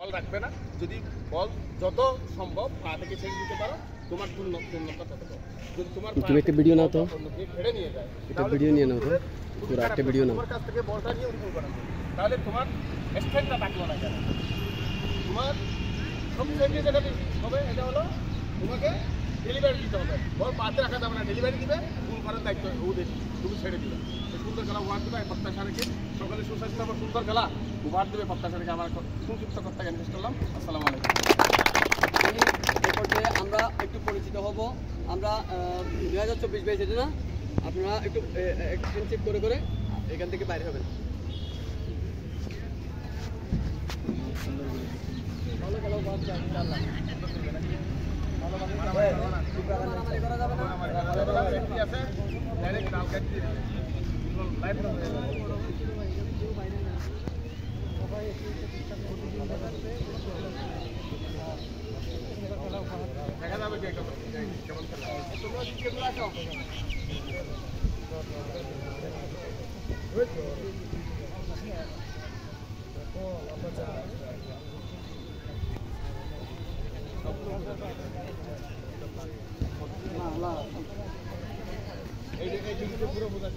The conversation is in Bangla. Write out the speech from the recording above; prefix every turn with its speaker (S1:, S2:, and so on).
S1: বল রাখবে না, যদি বল যত সম্ভব পা থেকে ছেড়ে দিতে পারো তোমার পূর্ণতা তত পারো। যদি তোমার
S2: তুমি একটা ভিডিও নাও তো,
S1: ছেড়ে নিয়ে যায়,
S2: একটা ভিডিও নিয়ে নাও তো, পুরো একটা ভিডিও নাও।
S1: তোমার কাছ থেকে বলটা নিয়ে উঠে করা তাহলে তোমার স্ট্রেংথটা থাকলো না। কেন তোমার সবচেয়ে যেটা বেশি হবে এটা হলো তোমাকে ডেলিভারি দিতে হবে। বল পাতে রাখা যাবে না, ডেলিভারি দিবে, ফুল করার দায়িত্ব ওদের, তুমি ছেড়ে দিবে। সুন্দর খেলা উপহার দেবে প্রত্যাশা রেখে, সকালে সুস্বাস্থ্য আবার সুন্দর খেলা উপহার দেবে প্রত্যাশা রেখে আমার সংক্ষিপ্ত করতে শেষ করলাম। আসসালামু আলাইকুম।
S2: এই পর্যায়ে আমরা একটু পরিচিত হব। আমরা 2024 ব্যাচ এটা না, আপনারা একটু হ্যান্ডশেক করে করে এখান থেকে বাইরে হবেন। ভালো খেলা উপহার দেবে ইনশাআল্লাহ।
S1: দেখা যাবে যে কেমন খেলা তোমরা জিতে আসো। পুরো বোঝা